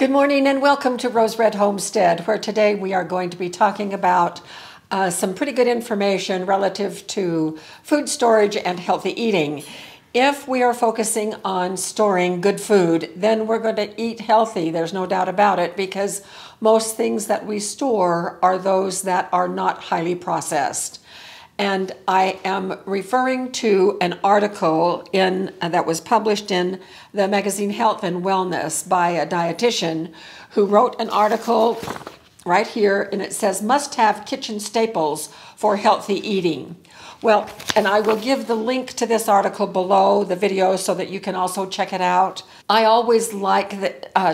Good morning and welcome to Rose Red Homestead, where today we are going to be talking about some pretty good information relative to food storage and healthy eating. If we are focusing on storing good food, then we're going to eat healthy. There's no doubt about it, because most things that we store are those that are not highly processed. And I am referring to an article that was published in the magazine Health and Wellness by a dietitian who wrote an article right here, and it says, "Must-have kitchen staples for healthy eating." Well, and I will give the link to this article below the video so that you can also check it out. I always like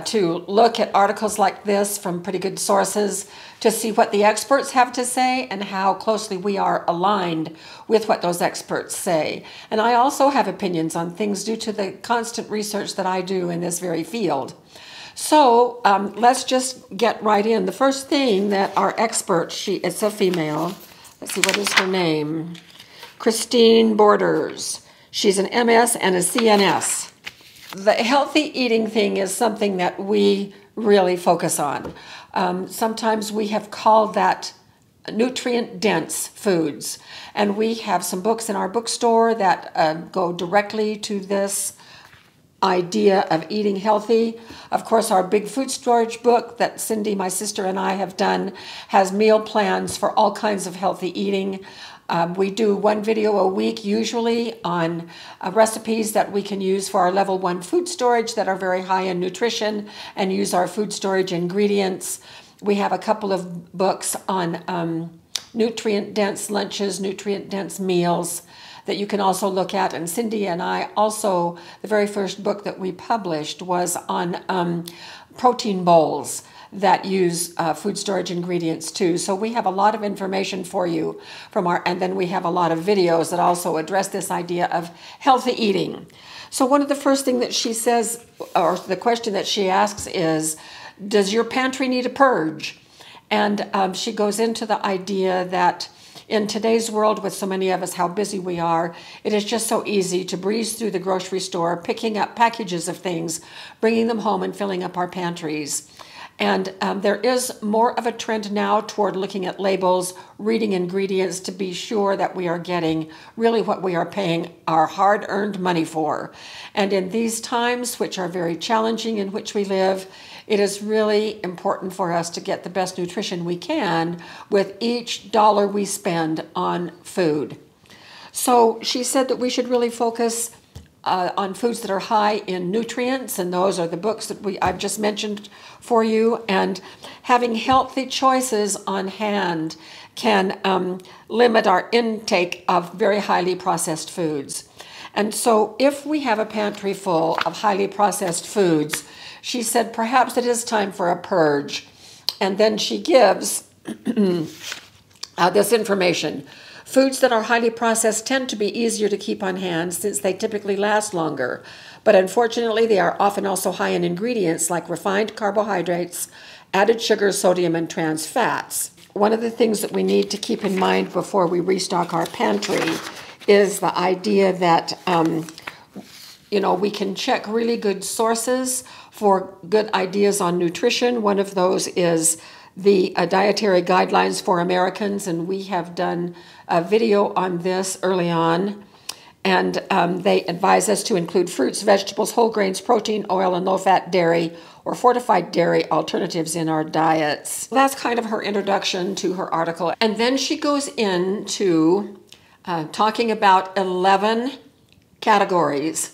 to look at articles like this from pretty good sources to see what the experts have to say and how closely we are aligned with what those experts say. And I also have opinions on things due to the constant research that I do in this very field. So let's just get right in. The first thing that our expert, it's a female, let's see, what is her name? Christine Borders. She's an MS and a CNS. The healthy eating thing is something that we really focus on. Sometimes we have called that nutrient-dense foods. And we have some books in our bookstore that go directly to this idea of eating healthy. Of course, our big food storage book that Cindy, my sister, and I have done has meal plans for all kinds of healthy eating. We do one video a week usually on recipes that we can use for our level 1 food storage that are very high in nutrition and use our food storage ingredients. We have a couple of books on nutrient-dense lunches, nutrient-dense meals that you can also look at. And Cindy and I also, the very first book that we published was on protein bowls that use food storage ingredients too. So we have a lot of information for you and then we have a lot of videos that also address this idea of healthy eating. So one of the first things that she says, or the question that she asks is, does your pantry need a purge? And she goes into the idea that in today's world, with so many of us, how busy we are, it is just so easy to breeze through the grocery store, picking up packages of things, bringing them home and filling up our pantries. And there is more of a trend now toward looking at labels, reading ingredients to be sure that we are getting really what we are paying our hard-earned money for. And in these times, which are very challenging in which we live, it is really important for us to get the best nutrition we can with each dollar we spend on food. So she said that we should really focus on foods that are high in nutrients, and those are the books that I've just mentioned for you. And having healthy choices on hand can limit our intake of very highly processed foods. And so if we have a pantry full of highly processed foods, she said perhaps it is time for a purge. And then she gives this information. Foods that are highly processed tend to be easier to keep on hand since they typically last longer. But unfortunately, they are often also high in ingredients like refined carbohydrates, added sugar, sodium, and trans fats. One of the things that we need to keep in mind before we restock our pantry is the idea that we can check really good sources for good ideas on nutrition. One of those is the Dietary Guidelines for Americans, and we have done a video on this early on. And they advise us to include fruits, vegetables, whole grains, protein, oil, and low-fat dairy or fortified dairy alternatives in our diets. That's kind of her introduction to her article. And then she goes into talking about 11 categories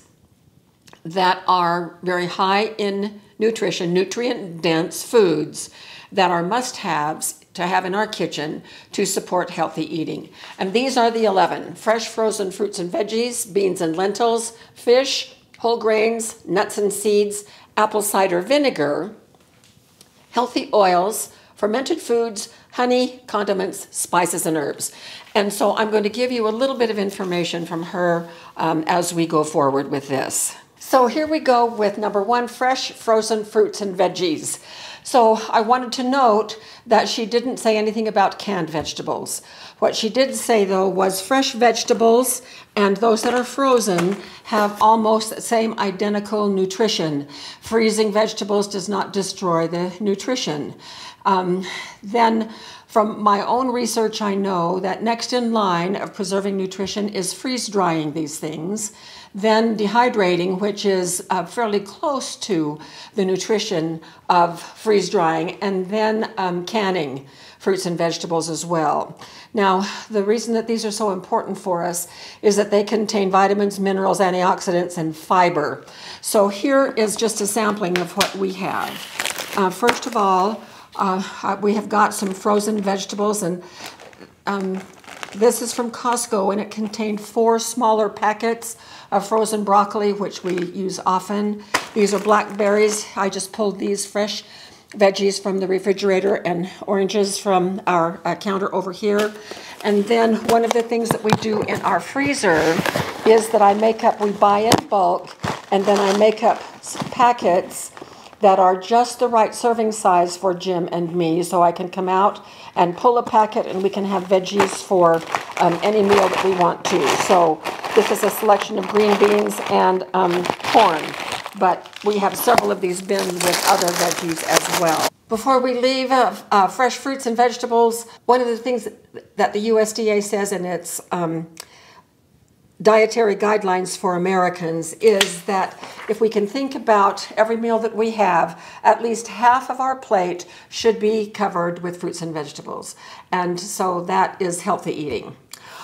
that are very high in nutrition, nutrient-dense foods that are must-haves to have in our kitchen to support healthy eating. And these are the 11: fresh frozen fruits and veggies, beans and lentils, fish, whole grains, nuts and seeds, apple cider vinegar, healthy oils, fermented foods, honey, condiments, spices, and herbs. And so I'm going to give you a little bit of information from her as we go forward with this. So here we go with number 1, fresh frozen fruits and veggies. So I wanted to note that she didn't say anything about canned vegetables. What she did say, though, was fresh vegetables and those that are frozen have almost the same identical nutrition. Freezing vegetables does not destroy the nutrition. Then from my own research, I know that next in line of preserving nutrition is freeze-drying these things, then dehydrating, which is fairly close to the nutrition of freeze-drying, and then canning fruits and vegetables as well. Now, the reason that these are so important for us is that they contain vitamins, minerals, antioxidants, and fiber. So here is just a sampling of what we have. First of all, we have got some frozen vegetables, and this is from Costco, and it contained 4 smaller packets of frozen broccoli, which we use often. These are blackberries. I just pulled these fresh veggies from the refrigerator and oranges from our counter over here. And then one of the things that we do in our freezer is that we buy in bulk, and then I make up packets that are just the right serving size for Jim and me, so I can come out and pull a packet and we can have veggies for any meal that we want to. So this is a selection of green beans and corn, but we have several of these bins with other veggies as well. Before we leave fresh fruits and vegetables, one of the things that the USDA says in its dietary guidelines for Americans is that if we can think about every meal that we have, at least half of our plate should be covered with fruits and vegetables. And so that is healthy eating.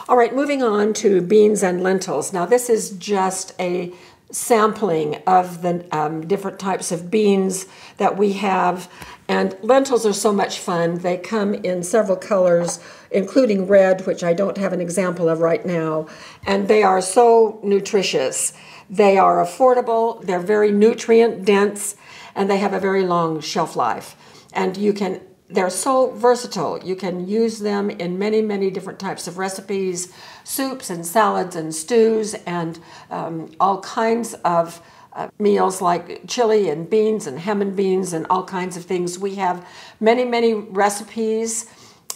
All right, moving on to beans and lentils. Now this is just a sampling of the different types of beans that we have. And lentils are so much fun. They come in several colors, including red, which I don't have an example of right now. And they are so nutritious. They are affordable, they're very nutrient dense, and they have a very long shelf life. And they're so versatile. You can use them in many, many different types of recipes, soups and salads and stews, and all kinds of meals like chili and beans and ham and beans and all kinds of things. We have many, many recipes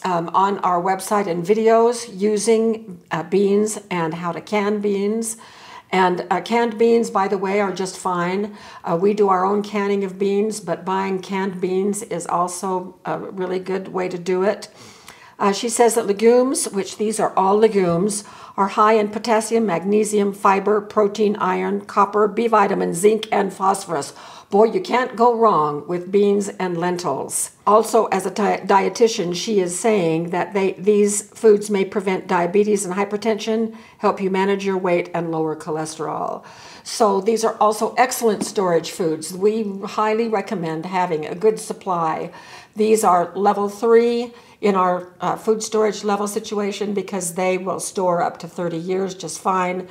on our website and videos using beans and how to can beans. And canned beans, by the way, are just fine. We do our own canning of beans, but buying canned beans is also a really good way to do it. She says that legumes, which these are all legumes, are high in potassium, magnesium, fiber, protein, iron, copper, B vitamin, zinc, and phosphorus. Boy, you can't go wrong with beans and lentils. Also, as a dietitian, she is saying that these foods may prevent diabetes and hypertension, help you manage your weight, and lower cholesterol. So these are also excellent storage foods. We highly recommend having a good supply. These are level 3 in our food storage level situation because they will store up to 30 years just fine.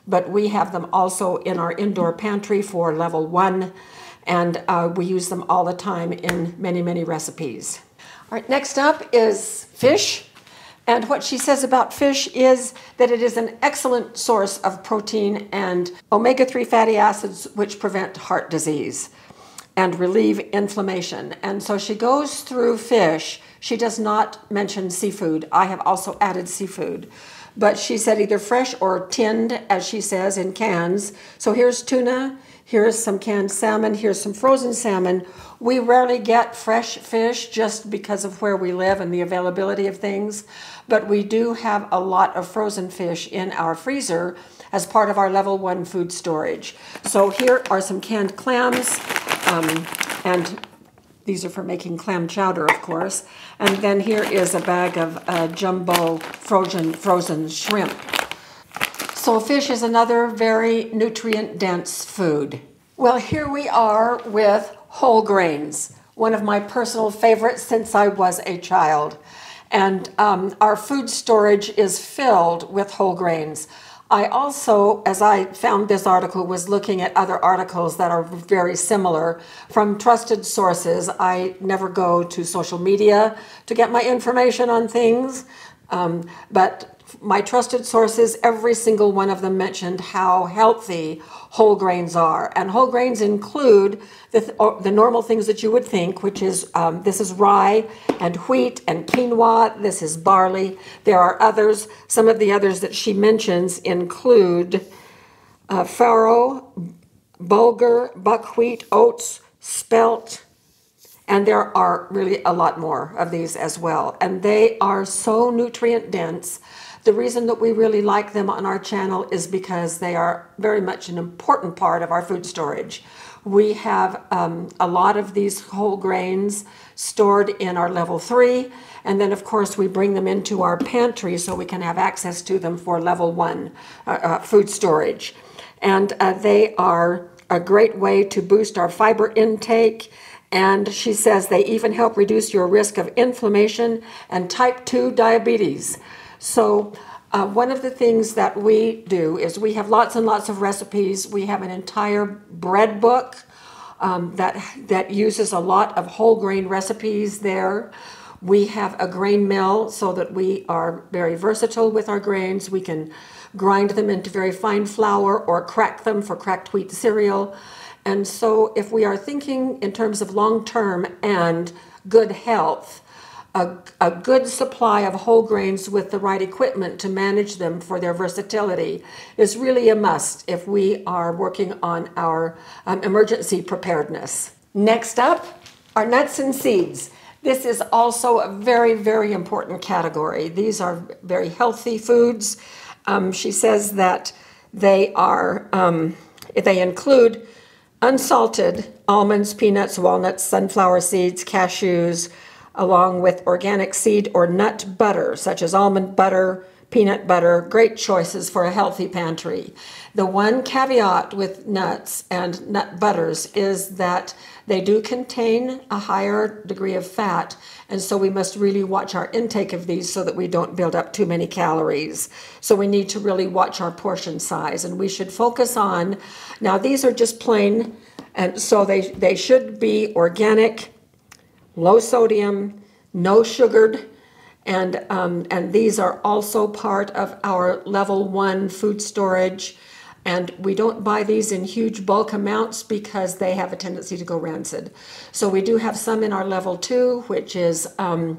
But we have them also in our indoor pantry for level 1, and we use them all the time in many, many recipes. All right, next up is fish. And what she says about fish is that it is an excellent source of protein and omega-3 fatty acids which prevent heart disease and relieve inflammation. And so she goes through fish. She does not mention seafood. I have also added seafood. But she said either fresh or tinned, as she says, in cans. So here's tuna, here's some canned salmon, here's some frozen salmon. We rarely get fresh fish just because of where we live and the availability of things. But we do have a lot of frozen fish in our freezer as part of our level 1 food storage. So here are some canned clams, and these are for making clam chowder, of course. And then here is a bag of jumbo frozen shrimp. So fish is another very nutrient-dense food. Well, here we are with whole grains, one of my personal favorites since I was a child. And our food storage is filled with whole grains. I also, as I found this article, was looking at other articles that are very similar from trusted sources. I never go to social media to get my information on things. But my trusted sources, every single one of them mentioned how healthy whole grains are. And whole grains include the normal things that you would think, which is this is rye and wheat and quinoa. This is barley. There are others. Some of the others that she mentions include farro, bulgur, buckwheat, oats, spelt, and there are really a lot more of these as well. And they are so nutrient dense. The reason that we really like them on our channel is because they are very much an important part of our food storage. We have a lot of these whole grains stored in our level 3, and then of course we bring them into our pantry so we can have access to them for level 1 food storage. And they are a great way to boost our fiber intake. And she says they even help reduce your risk of inflammation and type 2 diabetes. So one of the things that we do is we have lots and lots of recipes. We have an entire bread book that uses a lot of whole grain recipes there. We have a grain mill so that we are very versatile with our grains. We can grind them into very fine flour or crack them for cracked wheat cereal. And so if we are thinking in terms of long-term and good health, a good supply of whole grains with the right equipment to manage them for their versatility is really a must if we are working on our emergency preparedness. Next up are nuts and seeds. This is also a very, very important category. These are very healthy foods. She says that they include unsalted almonds, peanuts, walnuts, sunflower seeds, cashews, along with organic seed or nut butter, such as almond butter, peanut butter, great choices for a healthy pantry. The one caveat with nuts and nut butters is that they do contain a higher degree of fat, and so we must really watch our intake of these so that we don't build up too many calories. So we need to really watch our portion size, and we should focus on, now these are just plain, and so they should be organic, low sodium, no sugared, and these are also part of our level 1 food storage. And we don't buy these in huge bulk amounts because they have a tendency to go rancid. So we do have some in our level 2, which is 1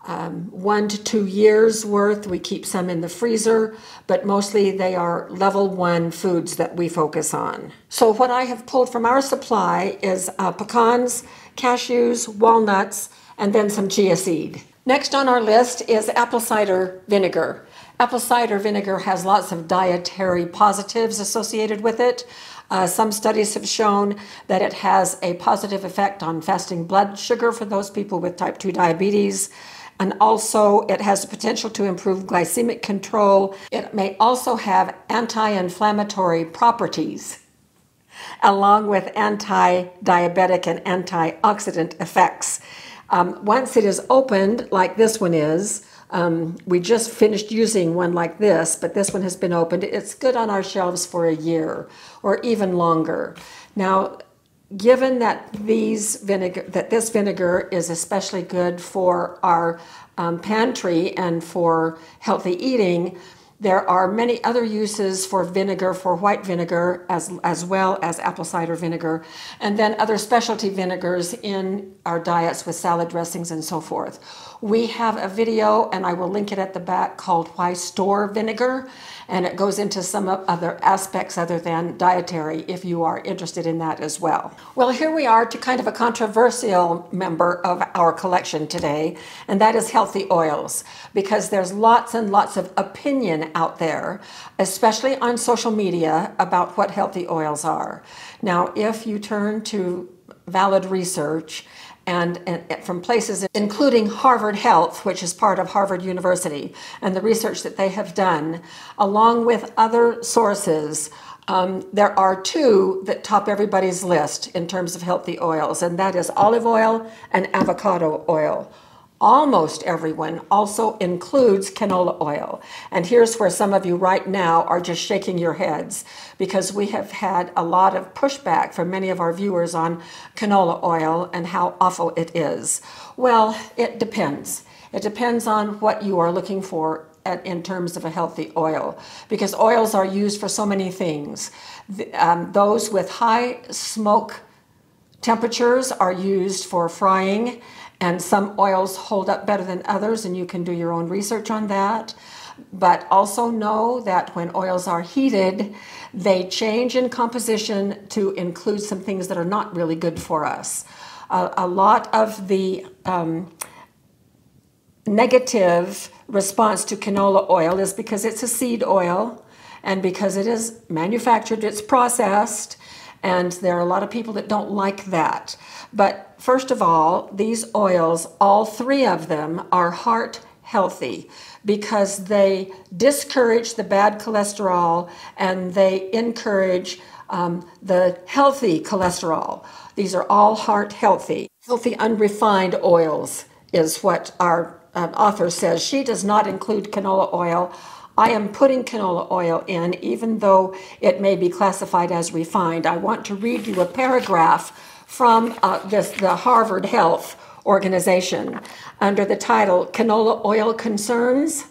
to 2 years worth. We keep some in the freezer, but mostly they are level 1 foods that we focus on. So what I have pulled from our supply is pecans, cashews, walnuts, and then some chia seed. Next on our list is apple cider vinegar. Apple cider vinegar has lots of dietary positives associated with it. Some studies have shown that it has a positive effect on fasting blood sugar for those people with type 2 diabetes. And also it has the potential to improve glycemic control. It may also have anti-inflammatory properties, along with anti-diabetic and antioxidant effects. Once it is opened, like this one is, we just finished using one like this, but this one has been opened. It's good on our shelves for a year or even longer. Now, given that this vinegar is especially good for our pantry and for healthy eating, there are many other uses for vinegar, for white vinegar, as well as apple cider vinegar, and then other specialty vinegars in our diets with salad dressings and so forth. We have a video, and I will link it at the back, called Why Store Vinegar, and it goes into some other aspects other than dietary if you are interested in that as well. Well, here we are to kind of a controversial member of our collection today, and that is healthy oils, because there's lots and lots of opinion out there, especially on social media, about what healthy oils are. Now, if you turn to valid research, and from places including Harvard Health, which is part of Harvard University, and the research that they have done, along with other sources, there are 2 that top everybody's list in terms of healthy oils, and that is olive oil and avocado oil. Almost everyone also includes canola oil. And here's where some of you right now are just shaking your heads, because we have had a lot of pushback from many of our viewers on canola oil and how awful it is. Well, it depends. It depends on what you are looking for in terms of a healthy oil, because oils are used for so many things. Those with high smoke temperatures are used for frying, and some oils hold up better than others, and you can do your own research on that. But also know that when oils are heated, they change in composition to include some things that are not really good for us. A lot of the negative response to canola oil is because it's a seed oil, and because it is manufactured, it's processed, and there are a lot of people that don't like that. But first of all, these oils, all three of them, are heart healthy because they discourage the bad cholesterol and they encourage the healthy cholesterol. These are all heart healthy. Healthy unrefined oils is what our author says. She does not include canola oil. I am putting canola oil in, even though it may be classified as refined. I want to read you a paragraph from the Harvard Health Organization under the title Canola Oil Concerns.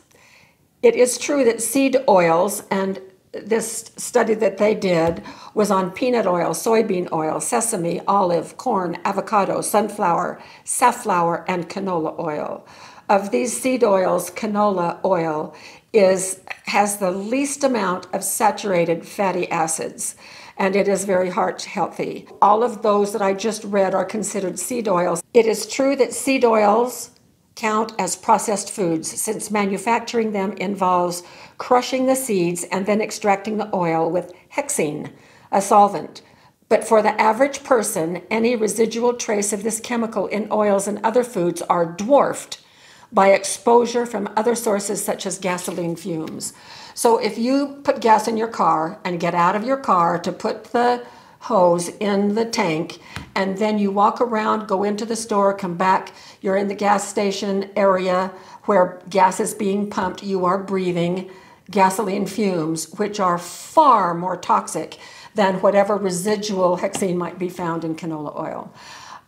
It is true that seed oils, and this study that they did was on peanut oil, soybean oil, sesame, olive, corn, avocado, sunflower, safflower, and canola oil. Of these seed oils, canola oil has the least amount of saturated fatty acids, and it is very heart healthy. All of those that I just read are considered seed oils. It is true that seed oils count as processed foods, since manufacturing them involves crushing the seeds and then extracting the oil with hexene, a solvent. But for the average person, any residual trace of this chemical in oils and other foods are dwarfed by exposure from other sources such as gasoline fumes. So if you put gas in your car and get out of your car to put the hose in the tank, and then you walk around, go into the store, come back, you're in the gas station area where gas is being pumped, you are breathing gasoline fumes, which are far more toxic than whatever residual hexene might be found in canola oil.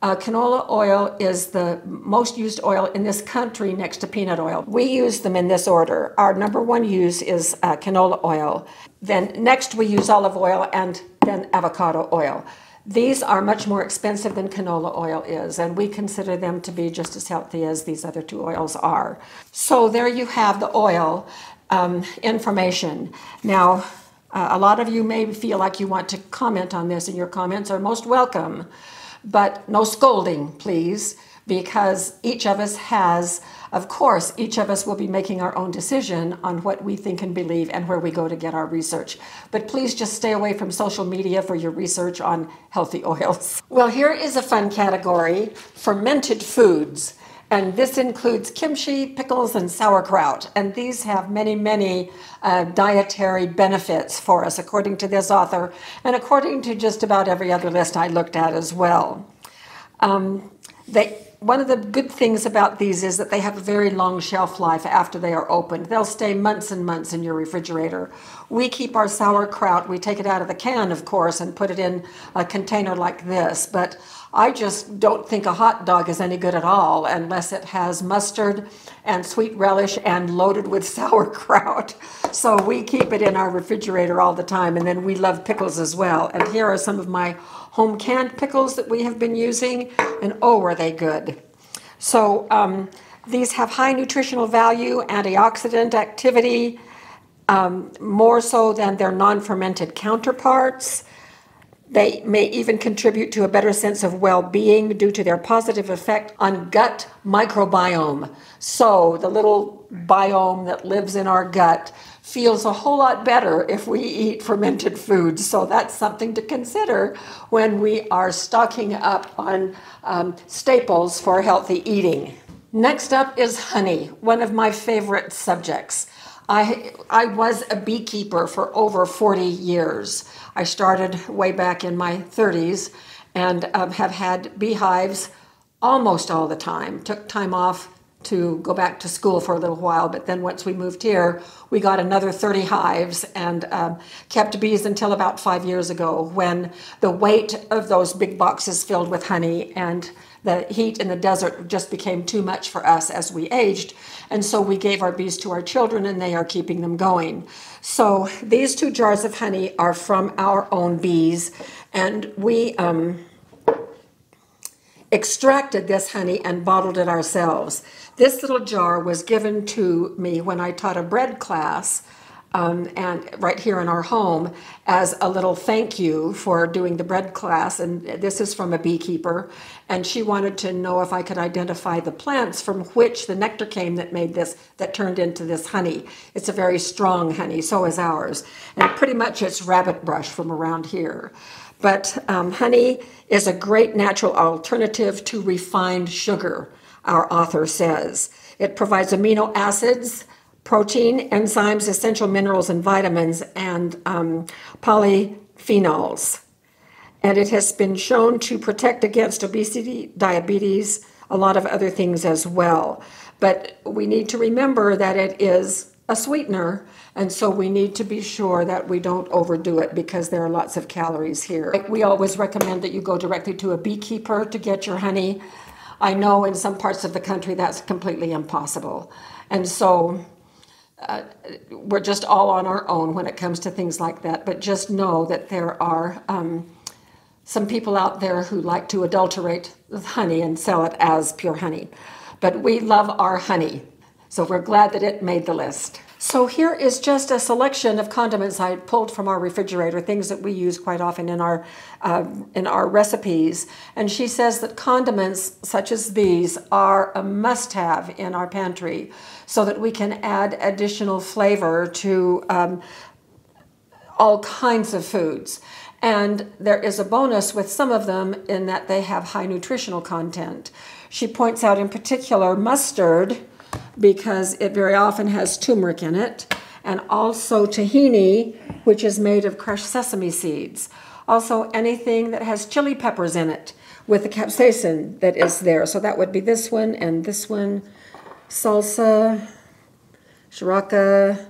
Canola oil is the most used oil in this country next to peanut oil. We use them in this order. Our number one use is canola oil. Then next we use olive oil, and then avocado oil. These are much more expensive than canola oil is, and we consider them to be just as healthy as these other two oils are. So there you have the oil information. Now, a lot of you may feel like you want to comment on this, and your comments are most welcome. But no scolding, please, because each of us has, of course, each of us will be making our own decision on what we think and believe and where we go to get our research. But please just stay away from social media for your research on healthy oils. Well, here is a fun category, fermented foods. And this includes kimchi, pickles, and sauerkraut. And these have many, many dietary benefits for us, according to this author, and according to just about every other list I looked at as well. One of the good things about these is that they have a very long shelf life after they are opened. They'll stay months and months in your refrigerator. We keep our sauerkraut, we take it out of the can, of course, and put it in a container like this. But I just don't think a hot dog is any good at all unless it has mustard and sweet relish and loaded with sauerkraut. So we keep it in our refrigerator all the time, and then we love pickles as well. And here are some of my home canned pickles that we have been using, and oh, are they good. So these have high nutritional value, antioxidant activity, more so than their non-fermented counterparts. They may even contribute to a better sense of well-being due to their positive effect on gut microbiome. So the little biome that lives in our gut feels a whole lot better if we eat fermented foods. So that's something to consider when we are stocking up on staples for healthy eating. Next up is honey, one of my favorite subjects. I was a beekeeper for over 40 years. I started way back in my 30s and have had beehives almost all the time. Took time off to go back to school for a little while, but then once we moved here, we got another 30 hives and kept bees until about 5 years ago, when the weight of those big boxes filled with honey and the heat in the desert just became too much for us as we aged. And so we gave our bees to our children, and they are keeping them going. So these 2 jars of honey are from our own bees, and we extracted this honey and bottled it ourselves. This little jar was given to me when I taught a bread class, and right here in our home, as a little thank you for doing the bread class. And this is from a beekeeper, and she wanted to know if I could identify the plants from which the nectar came that made this, that turned into this honey. It's a very strong honey, so is ours, and pretty much it's rabbit brush from around here. But honey is a great natural alternative to refined sugar, our author says. It provides amino acids, protein, enzymes, essential minerals, and vitamins, and polyphenols. And it has been shown to protect against obesity, diabetes, a lot of other things as well. But we need to remember that it is a sweetener, and so we need to be sure that we don't overdo it, because there are lots of calories here. We always recommend that you go directly to a beekeeper to get your honey. I know in some parts of the country that's completely impossible. And so we're just all on our own when it comes to things like that. But just know that there are some people out there who like to adulterate the honey and sell it as pure honey. But we love our honey, so we're glad that it made the list. So here is just a selection of condiments I pulled from our refrigerator, things that we use quite often in our recipes. And she says that condiments such as these are a must-have in our pantry, so that we can add additional flavor to all kinds of foods. And there is a bonus with some of them in that they have high nutritional content. She points out in particular mustard, because it very often has turmeric in it, and also tahini, which is made of crushed sesame seeds. Also anything that has chili peppers in it with the capsaicin that is there. So that would be this one and this one, salsa, shiraka.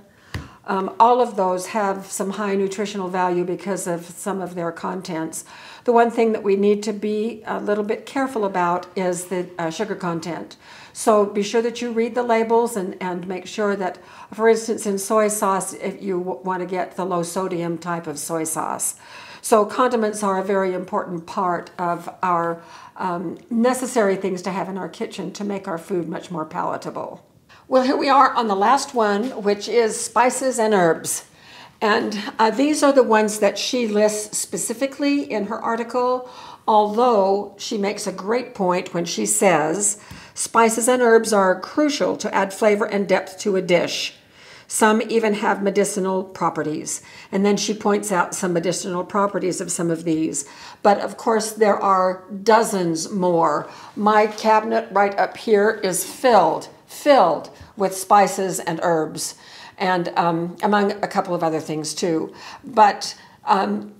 All of those have some high nutritional value because of some of their contents. The one thing that we need to be a little bit careful about is the sugar content. So be sure that you read the labels and make sure that, for instance, in soy sauce, if you want to get the low sodium type of soy sauce. So condiments are a very important part of our necessary things to have in our kitchen to make our food much more palatable. Well, here we are on the last one, which is spices and herbs. And these are the ones that she lists specifically in her article, although she makes a great point when she says, spices and herbs are crucial to add flavor and depth to a dish. Some even have medicinal properties. And then she points out some medicinal properties of some of these. But of course, there are dozens more. My cabinet right up here is filled with spices and herbs, and among a couple of other things too. But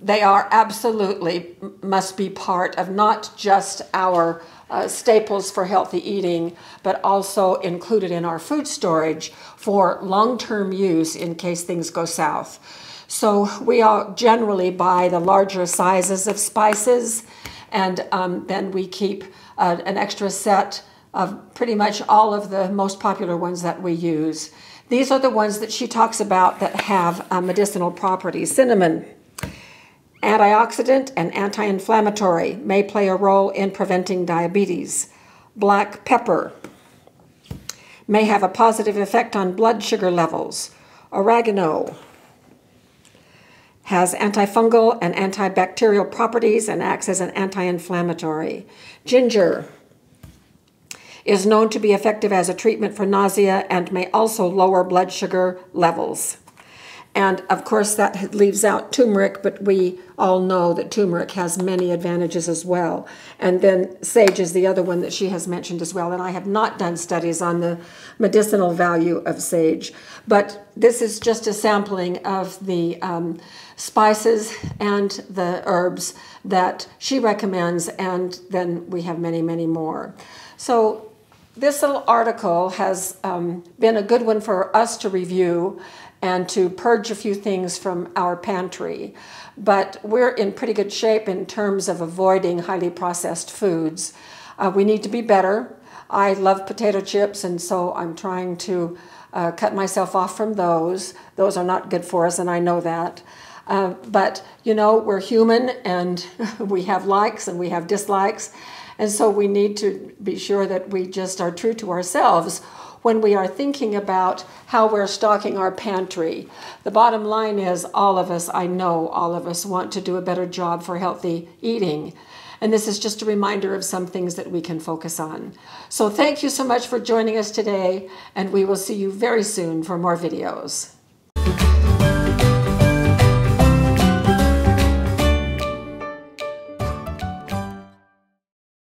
they are absolutely must be part of not just our staples for healthy eating, but also included in our food storage for long-term use in case things go south. So we all generally buy the larger sizes of spices, and then we keep an extra set of pretty much all of the most popular ones that we use. These are the ones that she talks about that have medicinal properties. Cinnamon, antioxidant and anti-inflammatory, may play a role in preventing diabetes. Black pepper may have a positive effect on blood sugar levels. Oregano has antifungal and antibacterial properties and acts as an anti-inflammatory. Ginger is known to be effective as a treatment for nausea and may also lower blood sugar levels. And of course that leaves out turmeric, but we all know that turmeric has many advantages as well. And then sage is the other one that she has mentioned as well. And I have not done studies on the medicinal value of sage, but this is just a sampling of the spices and the herbs that she recommends, and then we have many, many more. So this little article has been a good one for us to review and to purge a few things from our pantry. But we're in pretty good shape in terms of avoiding highly processed foods. We need to be better. I love potato chips, and so I'm trying to cut myself off from those. Those are not good for us, and I know that. But, you know, we're human, and we have likes and we have dislikes. And so we need to be sure that we just are true to ourselves when we are thinking about how we're stocking our pantry. The bottom line is all of us, I know all of us, want to do a better job for healthy eating. And this is just a reminder of some things that we can focus on. So thank you so much for joining us today, and we will see you very soon for more videos.